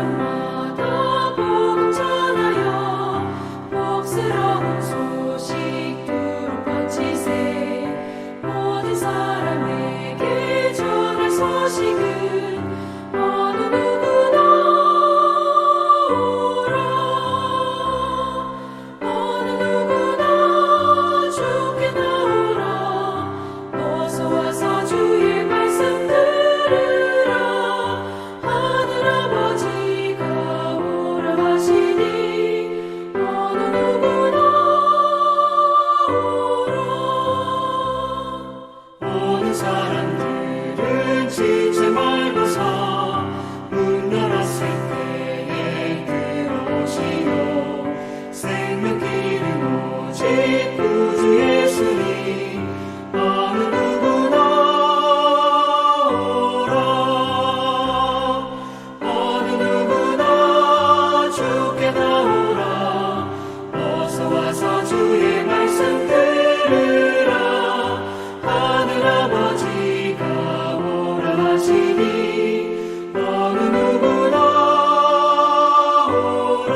사람마다 복음 전하여 복스러운 소식 두루 퍼지세. 모든 사람에게 전할 소식은 어느 누구나 오라. 어느 누구나 주께 나오라. 어서 와서 주의 말씀 들으라. 하늘 아버지가 오라 하시니 어느 누구나 오라. 모든 사람들은 지체 말고서 문 열었을 때에 들어오시오. 생명길은 오직 구주 예수니 어느 누구나 오라. 어느 누구나 주께 나오라. 어서 와서 주의 말씀 들으라. 하늘 아버지가 오라 하시니 어느 누구나 오라.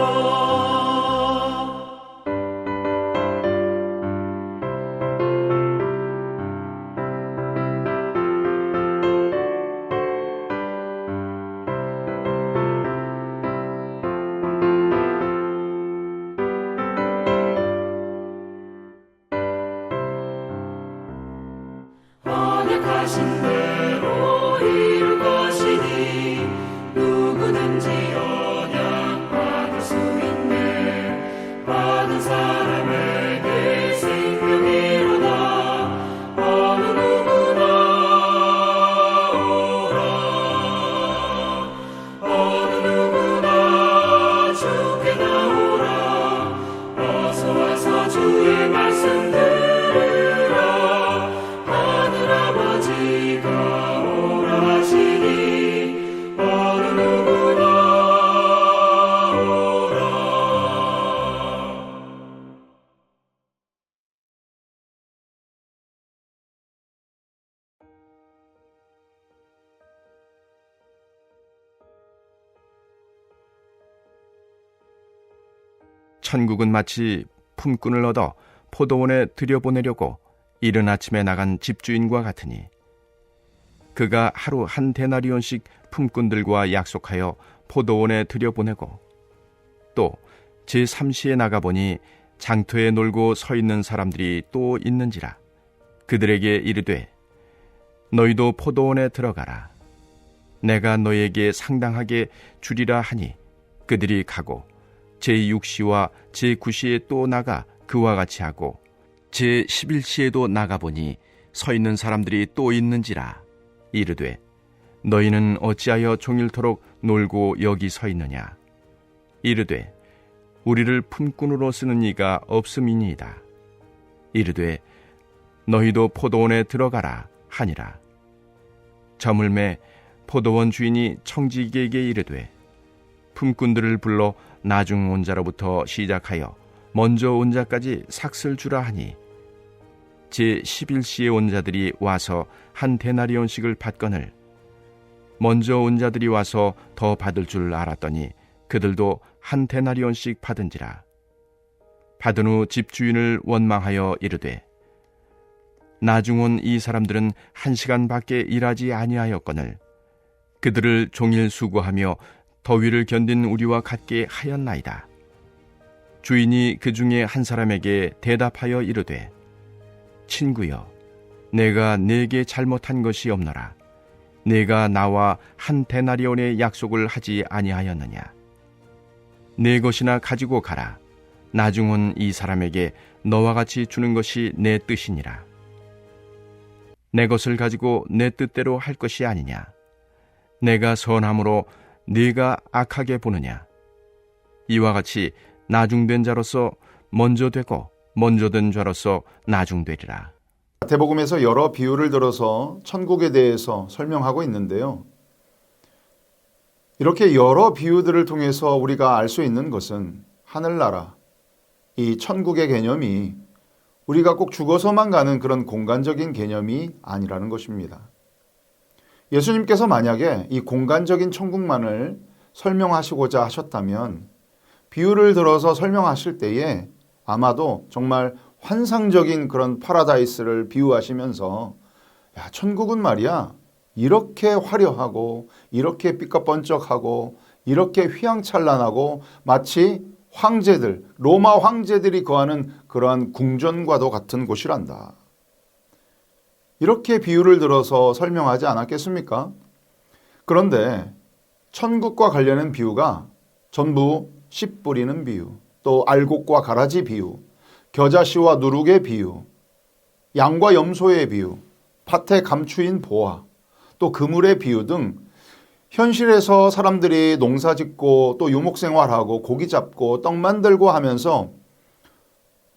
언약하신 대로 이룰 것이니 누구든지 언약 받을 수 있네. 받은 사람에게 생명이로다. 어느 누구나 오라. 어느 누구나 주께 나오라. 어서 와서 주의 말씀 들으라. 하늘 아버지가 오라 하시니 어느 누구나 오라. 천국은 마치 품꾼을 얻어 포도원에 들여보내려고 이른 아침에 나간 집주인과 같으니 그가 하루 한 데나리온씩 품꾼들과 약속하여 포도원에 들여보내고 또 제3시에 나가보니 장터에 놀고 서 있는 사람들이 또 있는지라 그들에게 이르되 너희도 포도원에 들어가라. 내가 너희에게 상당하게 주리라 하니 그들이 가고 제6시와 제9시에 또 나가 그와 같이 하고 제11시에도 나가보니 서 있는 사람들이 또 있는지라 이르되 너희는 어찌하여 종일토록 놀고 여기 서 있느냐. 이르되 우리를 품꾼으로 쓰는 이가 없음이니이다. 이르되 너희도 포도원에 들어가라 하니라. 저물매 포도원 주인이 청지기에게 이르되 품꾼들을 불러 나중 온 자로부터 시작하여 먼저 온 자까지 삭슬 주라 하니 제11시에 온 자들이 와서 한 데나리온씩을 받거늘 먼저 온 자들이 와서 더 받을 줄 알았더니 그들도 한 데나리온씩 받은지라. 받은 후 집주인을 원망하여 이르되 나중 온 이 사람들은 1시간밖에 일하지 아니하였거늘 그들을 종일 수고하며 더위를 견딘 우리와 같게 하였나이다. 주인이 그 중에 한 사람에게 대답하여 이르되 친구여, 내가 네게 잘못한 것이 없노라. 네가 나와 한 데나리온의 약속을 하지 아니하였느냐. 네 것이나 가지고 가라. 나중 온 이 사람에게 너와 같이 주는 것이 내 뜻이니라. 내 것을 가지고 내 뜻대로 할 것이 아니냐. 내가 선함으로 네가 악하게 보느냐. 이와 같이 나중된 자로서 먼저 되고 먼저 된 자로서 나중되리라. 마태복음에서 여러 비유를 들어서 천국에 대해서 설명하고 있는데요. 이렇게 여러 비유들을 통해서 우리가 알 수 있는 것은 하늘나라, 이 천국의 개념이 우리가 꼭 죽어서만 가는 그런 공간적인 개념이 아니라는 것입니다. 예수님께서 만약에 이 공간적인 천국만을 설명하시고자 하셨다면 비유를 들어서 설명하실 때에 아마도 정말 환상적인 그런 파라다이스를 비유하시면서 야, 천국은 말이야 이렇게 화려하고 이렇게 삐까번쩍하고 이렇게 휘황찬란하고 마치 황제들, 로마 황제들이 거하는 그러한 궁전과도 같은 곳이란다. 이렇게 비유를 들어서 설명하지 않았겠습니까? 그런데 천국과 관련된 비유가 전부 씨 뿌리는 비유, 또 알곡과 가라지 비유, 겨자씨와 누룩의 비유, 양과 염소의 비유, 밭에 감추인 보화, 또 그물의 비유 등 현실에서 사람들이 농사 짓고 또 유목생활하고 고기 잡고 떡 만들고 하면서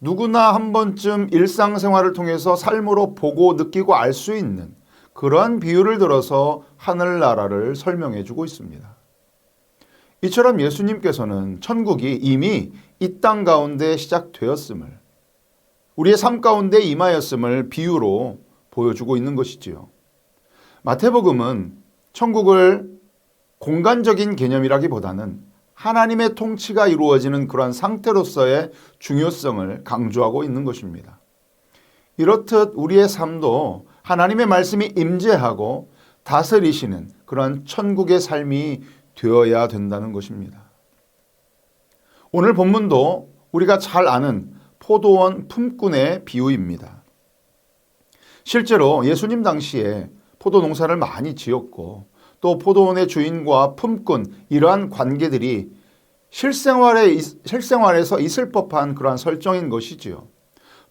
누구나 한 번쯤 일상생활을 통해서 삶으로 보고 느끼고 알 수 있는 그러한 비유를 들어서 하늘나라를 설명해 주고 있습니다. 이처럼 예수님께서는 천국이 이미 이 땅 가운데 시작되었음을, 우리의 삶 가운데 임하였음을 비유로 보여주고 있는 것이지요. 마태복음은 천국을 공간적인 개념이라기보다는 하나님의 통치가 이루어지는 그러한 상태로서의 중요성을 강조하고 있는 것입니다. 이렇듯 우리의 삶도 하나님의 말씀이 임재하고 다스리시는 그러한 천국의 삶이 되어야 된다는 것입니다. 오늘 본문도 우리가 잘 아는 포도원 품꾼의 비유입니다. 실제로 예수님 당시에 포도 농사를 많이 지었고 또 포도원의 주인과 품꾼 이러한 관계들이 실생활에서 있을 법한 그러한 설정인 것이지요.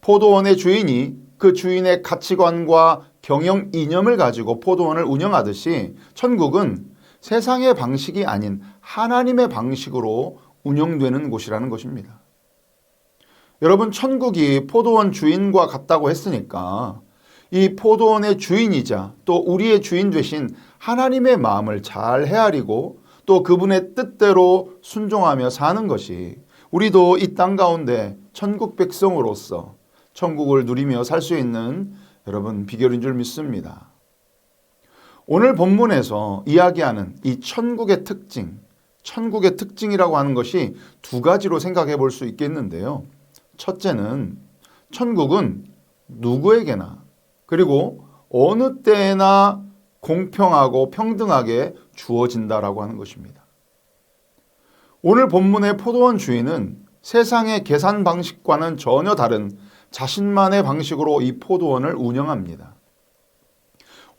포도원의 주인이 그 주인의 가치관과 경영 이념을 가지고 포도원을 운영하듯이 천국은 세상의 방식이 아닌 하나님의 방식으로 운영되는 곳이라는 것입니다. 여러분, 천국이 포도원 주인과 같다고 했으니까 이 포도원의 주인이자 또 우리의 주인 되신 하나님의 마음을 잘 헤아리고 또 그분의 뜻대로 순종하며 사는 것이 우리도 이 땅 가운데 천국 백성으로서 천국을 누리며 살 수 있는 여러분 비결인 줄 믿습니다. 오늘 본문에서 이야기하는 이 천국의 특징이라고 하는 것이 두 가지로 생각해 볼 수 있겠는데요. 첫째는 천국은 누구에게나 그리고 어느 때나 공평하고 평등하게 주어진다라고 하는 것입니다. 오늘 본문의 포도원 주인은 세상의 계산 방식과는 전혀 다른 자신만의 방식으로 이 포도원을 운영합니다.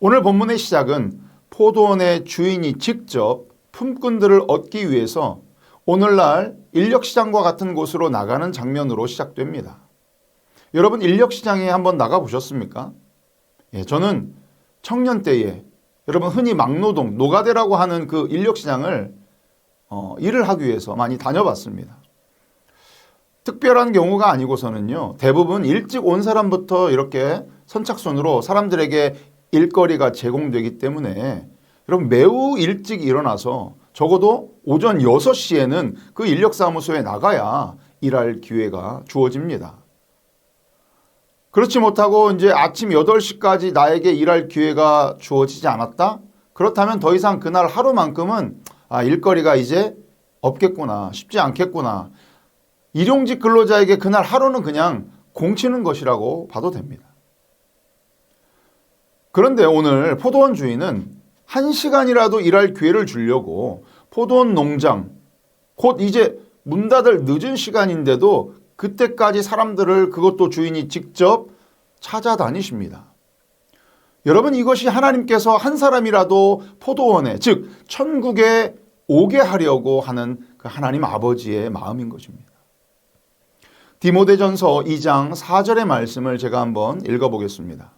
오늘 본문의 시작은 포도원의 주인이 직접 품꾼들을 얻기 위해서 오늘날 인력시장과 같은 곳으로 나가는 장면으로 시작됩니다. 여러분, 인력시장에 한번 나가보셨습니까? 저는 청년 때에 여러분 흔히 막노동, 노가대라고 하는 그 인력시장을 일을 하기 위해서 많이 다녀봤습니다. 특별한 경우가 아니고서는요, 대부분 일찍 온 사람부터 이렇게 선착순으로 사람들에게 일거리가 제공되기 때문에 여러분 매우 일찍 일어나서 적어도 오전 6시에는 그 인력사무소에 나가야 일할 기회가 주어집니다. 그렇지 못하고 이제 아침 8시까지 나에게 일할 기회가 주어지지 않았다? 그렇다면 더 이상 그날 하루만큼은 일거리가 이제 없겠구나, 쉽지 않겠구나. 일용직 근로자에게 그날 하루는 그냥 공치는 것이라고 봐도 됩니다. 그런데 오늘 포도원 주인은 1시간이라도 일할 기회를 주려고 포도원 농장, 곧 이제 문 닫을 늦은 시간인데도 그때까지 사람들을 그것도 주인이 직접 찾아다니십니다. 여러분, 이것이 하나님께서 한 사람이라도 포도원에, 즉 천국에 오게 하려고 하는 그 하나님 아버지의 마음인 것입니다. 디모데전서 2장 4절의 말씀을 제가 한번 읽어보겠습니다.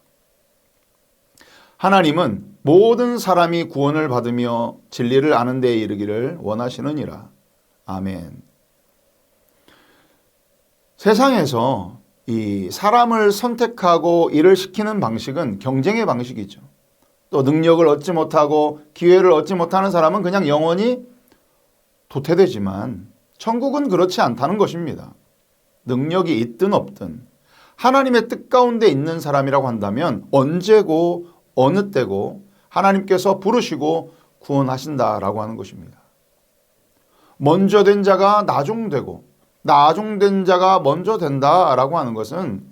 하나님은 모든 사람이 구원을 받으며 진리를 아는 데에 이르기를 원하시느니라. 아멘. 세상에서 이 사람을 선택하고 일을 시키는 방식은 경쟁의 방식이죠. 또 능력을 얻지 못하고 기회를 얻지 못하는 사람은 그냥 영원히 도태되지만 천국은 그렇지 않다는 것입니다. 능력이 있든 없든 하나님의 뜻 가운데 있는 사람이라고 한다면 언제고 어느 때고 하나님께서 부르시고 구원하신다라고 하는 것입니다. 먼저 된 자가 나중되고 나중된 자가 먼저 된다라고 하는 것은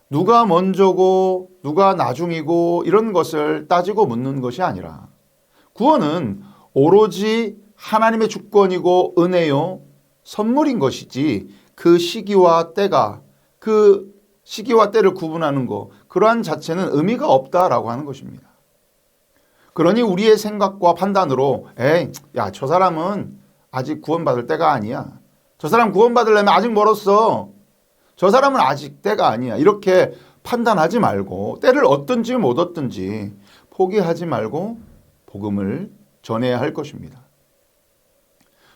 누가 먼저고 누가 나중이고 이런 것을 따지고 묻는 것이 아니라 구원은 오로지 하나님의 주권이고 은혜요 선물인 것이지 그 시기와 때가 그 시기와 때를 구분하는 것 그러한 자체는 의미가 없다라고 하는 것입니다. 그러니 우리의 생각과 판단으로 저 사람은 아직 구원받을 때가 아니야. 저 사람 구원받으려면 아직 멀었어. 저 사람은 아직 때가 아니야. 이렇게 판단하지 말고 때를 얻든지 못 얻든지 포기하지 말고 복음을 전해야 할 것입니다.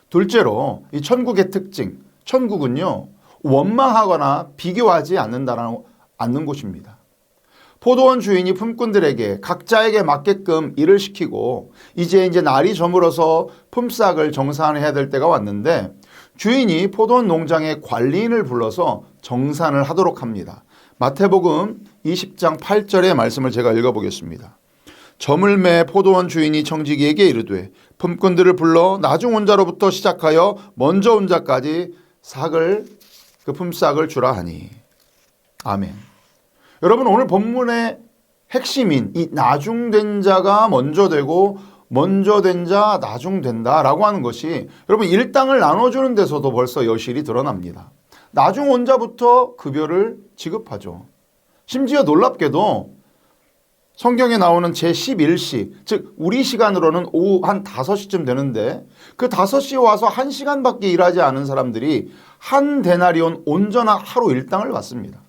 둘째로 이 천국의 특징, 천국은요 원망하거나 비교하지 않는 곳입니다. 포도원 주인이 품꾼들에게 각자에게 맞게끔 일을 시키고 이제 날이 저물어서 품삯을 정산해야 될 때가 왔는데 주인이 포도원 농장의 관리인을 불러서 정산을 하도록 합니다. 마태복음 20장 8절의 말씀을 제가 읽어보겠습니다. 점을 매 포도원 주인이 청지기에게 이르되 품꾼들을 불러 나중 온 자로부터 시작하여 먼저 온 자까지 그 품삯을 주라 하니. 아멘. 여러분 오늘 본문의 핵심인 이 나중된 자가 먼저 되고 먼저 된 자 나중된다라고 하는 것이 여러분 일당을 나눠주는 데서도 벌써 여실히 드러납니다. 나중 온 자부터 급여를 지급하죠. 심지어 놀랍게도 성경에 나오는 제11시, 즉 우리 시간으로는 오후 한 5시쯤 되는데 그 5시에 와서 1시간밖에 일하지 않은 사람들이 한 데나리온 온전한 하루 일당을 받습니다.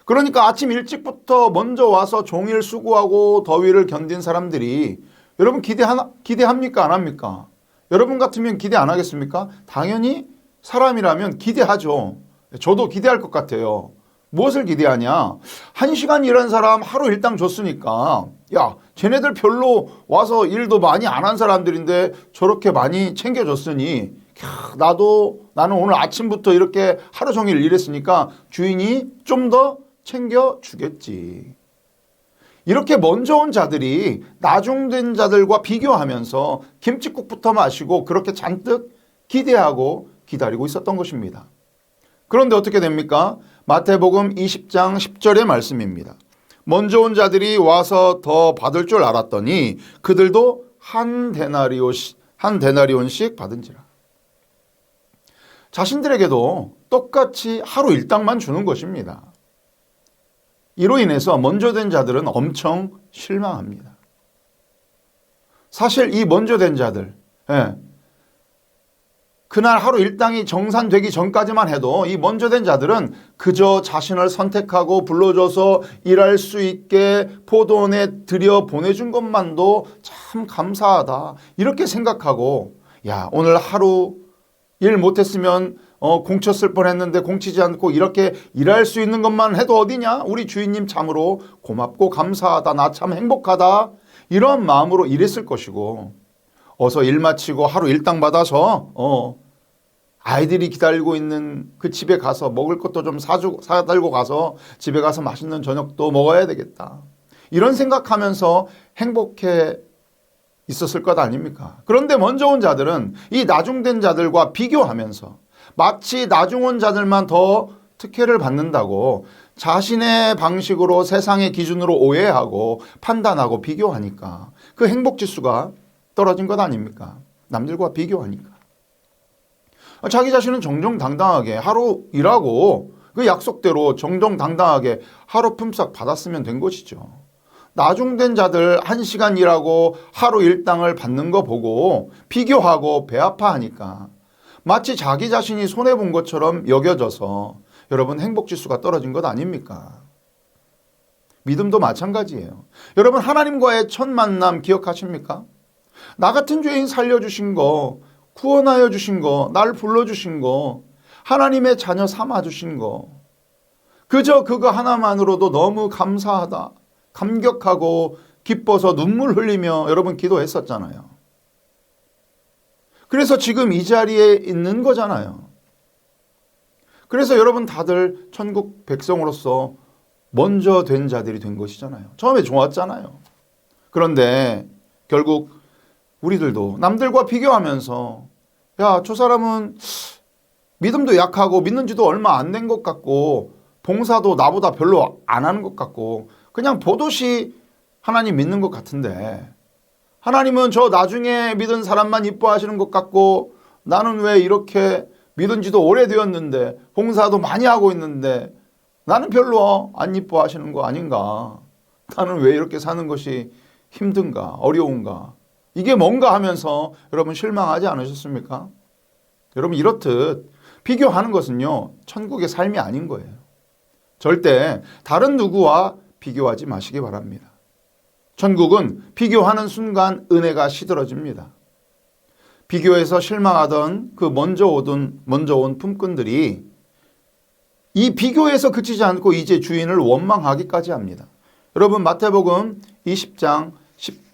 그러니까 아침 일찍부터 먼저 와서 종일 수고하고 더위를 견딘 사람들이 여러분 기대합니까? 안 합니까? 여러분 같으면 기대 안 하겠습니까? 당연히 사람이라면 기대하죠. 저도 기대할 것 같아요. 무엇을 기대하냐? 1시간 일한 사람 하루 일당 줬으니까 야 쟤네들 별로 와서 일도 많이 안 한 사람들인데 저렇게 많이 챙겨줬으니 나는 오늘 아침부터 이렇게 하루 종일 일했으니까 주인이 좀 더 챙겨주겠지. 이렇게 먼저 온 자들이 나중된 자들과 비교하면서 김칫국부터 마시고 그렇게 잔뜩 기대하고 기다리고 있었던 것입니다. 그런데 어떻게 됩니까? 마태복음 20장 10절의 말씀입니다. 먼저 온 자들이 와서 더 받을 줄 알았더니 그들도 한 데나리온씩 받은지라. 자신들에게도 똑같이 하루 일당만 주는 것입니다. 이로 인해서 먼저 된 자들은 엄청 실망합니다. 사실 이 먼저 된 자들, 그날 하루 일당이 정산되기 전까지만 해도 이 먼저 된 자들은 그저 자신을 선택하고 불러줘서 일할 수 있게 포도원에 들여 보내준 것만도 참 감사하다. 이렇게 생각하고 오늘 하루 일 못했으면 공쳤을 뻔했는데 공치지 않고 이렇게 일할 수 있는 것만 해도 어디냐? 우리 주인님 참으로 고맙고 감사하다. 나 참 행복하다. 이런 마음으로 일했을 것이고 어서 일 마치고 하루 일당 받아서 아이들이 기다리고 있는 그 집에 가서 먹을 것도 좀 사달고 가서 집에 가서 맛있는 저녁도 먹어야 되겠다. 이런 생각하면서 행복해 있었을 것 아닙니까? 그런데 먼저 온 자들은 이 나중된 자들과 비교하면서 마치 나중 온 자들만 더 특혜를 받는다고 자신의 방식으로 세상의 기준으로 오해하고 판단하고 비교하니까 그 행복지수가 떨어진 것 아닙니까? 남들과 비교하니까. 자기 자신은 정정당당하게 하루 일하고 그 약속대로 정정당당하게 하루 품삯 받았으면 된 것이죠. 나중된 자들 1시간 일하고 하루 일당을 받는 거 보고 비교하고 배 아파하니까 마치 자기 자신이 손해본 것처럼 여겨져서 여러분 행복지수가 떨어진 것 아닙니까? 믿음도 마찬가지예요. 여러분 하나님과의 첫 만남 기억하십니까? 나 같은 죄인 살려주신 거, 구원하여 주신 거, 날 불러주신 거, 하나님의 자녀 삼아주신 거, 그저 그거 하나만으로도 너무 감사하다, 감격하고 기뻐서 눈물 흘리며 여러분 기도했었잖아요. 그래서 지금 이 자리에 있는 거잖아요. 그래서 여러분 다들 천국 백성으로서 먼저 된 자들이 된 것이잖아요. 처음에 좋았잖아요. 그런데 결국 우리들도 남들과 비교하면서 야, 저 사람은 믿음도 약하고 믿는 지도 얼마 안 된 것 같고 봉사도 나보다 별로 안 하는 것 같고 그냥 보듯이 하나님 믿는 것 같은데 하나님은 저 나중에 믿은 사람만 이뻐하시는 것 같고 나는 왜 이렇게 믿은 지도 오래되었는데 봉사도 많이 하고 있는데 나는 별로 안 이뻐하시는 거 아닌가? 나는 왜 이렇게 사는 것이 힘든가? 어려운가? 이게 뭔가 하면서 여러분 실망하지 않으셨습니까? 여러분 이렇듯 비교하는 것은요 천국의 삶이 아닌 거예요. 절대 다른 누구와 비교하지 마시기 바랍니다. 천국은 비교하는 순간 은혜가 시들어집니다. 비교해서 실망하던 그 먼저 온 품꾼들이 이 비교에서 그치지 않고 이제 주인을 원망하기까지 합니다. 여러분 마태복음 20장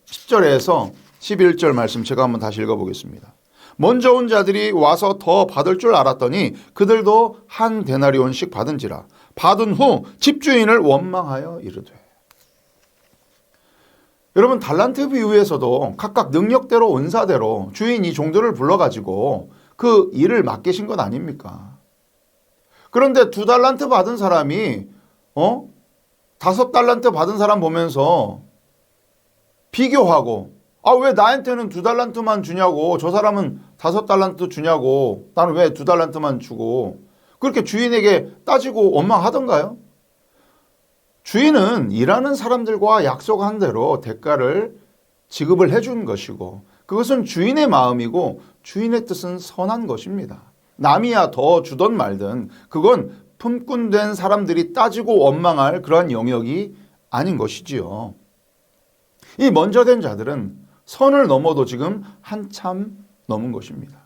10절에서 11절 말씀 제가 한번 다시 읽어보겠습니다. 먼저 온 자들이 와서 더 받을 줄 알았더니 그들도 한 데나리온씩 받은지라. 받은 후 집주인을 원망하여 이르되. 여러분 달란트 비유에서도 각각 능력대로 은사대로 주인이 종들을 불러가지고 그 일을 맡기신 것 아닙니까? 그런데 2달란트 받은 사람이 5달란트 받은 사람 보면서 비교하고 왜 나한테는 2달란트만 주냐고 저 사람은 5달란트 주냐고 나는 왜 2달란트만 주고 그렇게 주인에게 따지고 원망하던가요? 주인은 일하는 사람들과 약속한 대로 대가를 지급을 해준 것이고 그것은 주인의 마음이고 주인의 뜻은 선한 것입니다. 남이야 더 주던 말든 그건 품꾼된 사람들이 따지고 원망할 그러한 영역이 아닌 것이지요. 이 먼저 된 자들은 선을 넘어도 지금 한참 넘은 것입니다.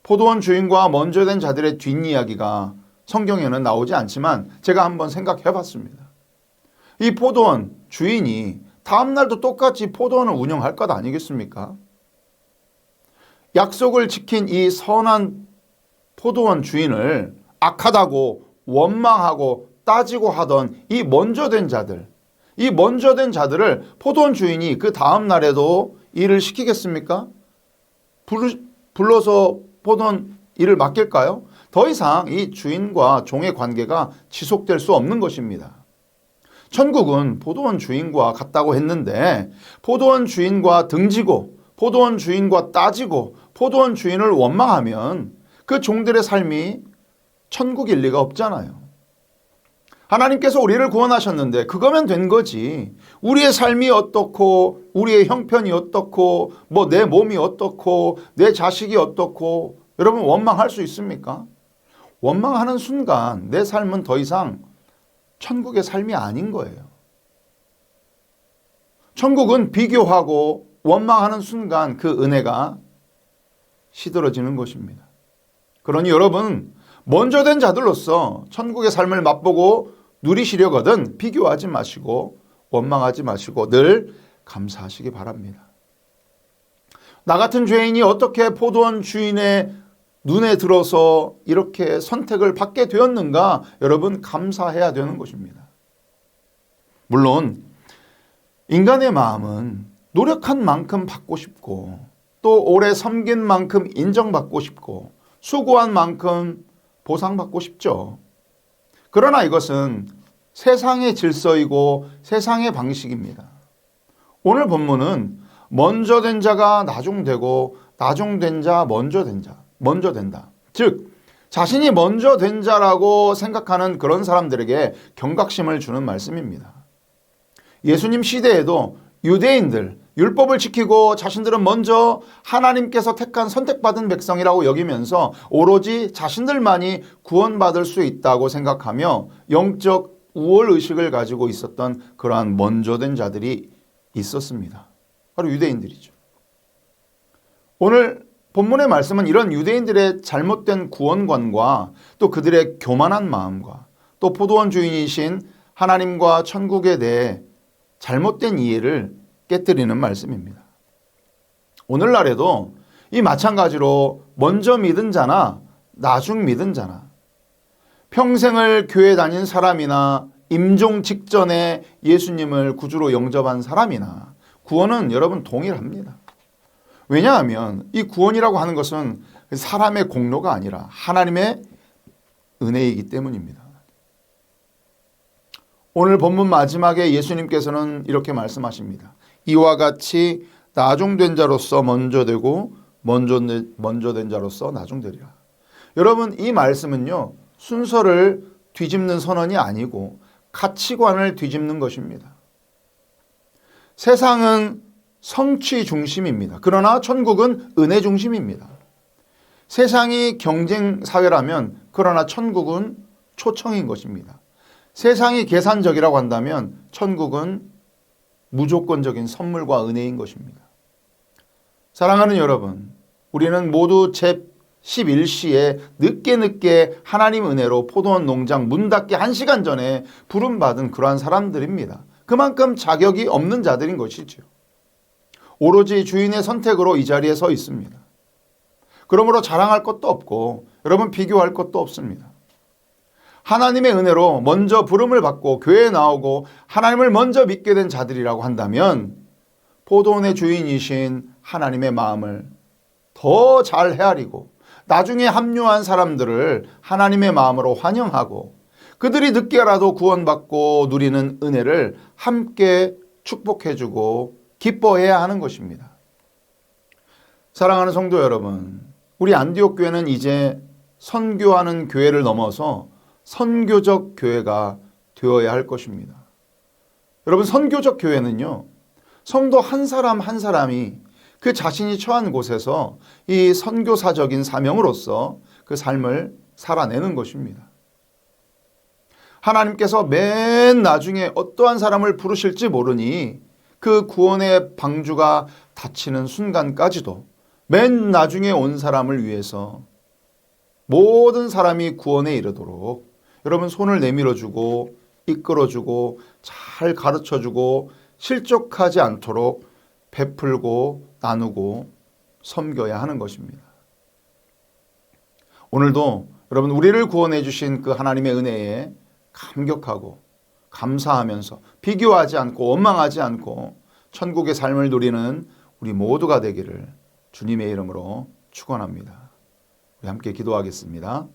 포도원 주인과 먼저 된 자들의 뒷이야기가 성경에는 나오지 않지만 제가 한번 생각해 봤습니다. 이 포도원 주인이 다음날도 똑같이 포도원을 운영할 것 아니겠습니까? 약속을 지킨 이 선한 포도원 주인을 악하다고 원망하고 따지고 하던 이 먼저 된 자들, 이 먼저 된 자들을 포도원 주인이 그 다음 날에도 일을 시키겠습니까? 불러서 포도원 일을 맡길까요? 더 이상 이 주인과 종의 관계가 지속될 수 없는 것입니다. 천국은 포도원 주인과 같다고 했는데 포도원 주인과 등지고 포도원 주인과 따지고 포도원 주인을 원망하면 그 종들의 삶이 천국일 리가 없잖아요. 하나님께서 우리를 구원하셨는데 그거면 된 거지. 우리의 삶이 어떻고 우리의 형편이 어떻고 뭐 내 몸이 어떻고 내 자식이 어떻고 여러분 원망할 수 있습니까? 원망하는 순간 내 삶은 더 이상 천국의 삶이 아닌 거예요. 천국은 비교하고 원망하는 순간 그 은혜가 시들어지는 것입니다. 그러니 여러분 먼저 된 자들로서 천국의 삶을 맛보고 누리시려거든 비교하지 마시고 원망하지 마시고 늘 감사하시기 바랍니다. 나 같은 죄인이 어떻게 포도원 주인의 눈에 들어서 이렇게 선택을 받게 되었는가 여러분 감사해야 되는 것입니다. 물론 인간의 마음은 노력한 만큼 받고 싶고 또 오래 섬긴 만큼 인정받고 싶고 수고한 만큼 보상받고 싶죠. 그러나 이것은 세상의 질서이고 세상의 방식입니다. 오늘 본문은 먼저 된 자가 나중되고 나중된 자 먼저 된다. 즉 자신이 먼저 된 자라고 생각하는 그런 사람들에게 경각심을 주는 말씀입니다. 예수님 시대에도 유대인들 율법을 지키고 자신들은 먼저 하나님께서 택한 선택받은 백성이라고 여기면서 오로지 자신들만이 구원받을 수 있다고 생각하며 영적 우월의식을 가지고 있었던 그러한 먼저 된 자들이 있었습니다. 바로 유대인들이죠. 오늘 본문의 말씀은 이런 유대인들의 잘못된 구원관과 또 그들의 교만한 마음과 또 포도원 주인이신 하나님과 천국에 대해 잘못된 이해를 깨뜨리는 말씀입니다. 오늘날에도 이 마찬가지로 먼저 믿은 자나 나중 믿은 자나 평생을 교회 다닌 사람이나 임종 직전에 예수님을 구주로 영접한 사람이나 구원은 여러분 동일합니다. 왜냐하면 이 구원이라고 하는 것은 사람의 공로가 아니라 하나님의 은혜이기 때문입니다. 오늘 본문 마지막에 예수님께서는 이렇게 말씀하십니다. 이와 같이 나중된 자로서 먼저 되고 먼저 된 자로서 나중되리라. 여러분, 이 말씀은요, 순서를 뒤집는 선언이 아니고 가치관을 뒤집는 것입니다. 세상은 성취 중심입니다. 그러나 천국은 은혜 중심입니다. 세상이 경쟁 사회라면 그러나 천국은 초청인 것입니다. 세상이 계산적이라고 한다면 천국은 무조건적인 선물과 은혜인 것입니다. 사랑하는 여러분, 우리는 모두 제11시에 늦게 하나님 은혜로 포도원 농장 문 닫기 1시간 전에 부름받은 그러한 사람들입니다. 그만큼 자격이 없는 자들인 것이죠. 오로지 주인의 선택으로 이 자리에 서 있습니다. 그러므로 자랑할 것도 없고 여러분 비교할 것도 없습니다. 하나님의 은혜로 먼저 부름을 받고 교회에 나오고 하나님을 먼저 믿게 된 자들이라고 한다면 포도원의 주인이신 하나님의 마음을 더 잘 헤아리고 나중에 합류한 사람들을 하나님의 마음으로 환영하고 그들이 늦게라도 구원받고 누리는 은혜를 함께 축복해주고 기뻐해야 하는 것입니다. 사랑하는 성도 여러분, 우리 안디옥 교회는 이제 선교하는 교회를 넘어서 선교적 교회가 되어야 할 것입니다. 여러분, 선교적 교회는요, 성도 한 사람 한 사람이 그 자신이 처한 곳에서 이 선교사적인 사명으로서 그 삶을 살아내는 것입니다. 하나님께서 맨 나중에 어떠한 사람을 부르실지 모르니 그 구원의 방주가 닫히는 순간까지도 맨 나중에 온 사람을 위해서 모든 사람이 구원에 이르도록 여러분 손을 내밀어주고 이끌어주고 잘 가르쳐주고 실족하지 않도록 베풀고 나누고 섬겨야 하는 것입니다. 오늘도 여러분 우리를 구원해 주신 그 하나님의 은혜에 감격하고 감사하면서 비교하지 않고 원망하지 않고 천국의 삶을 누리는 우리 모두가 되기를 주님의 이름으로 축원합니다. 우리 함께 기도하겠습니다.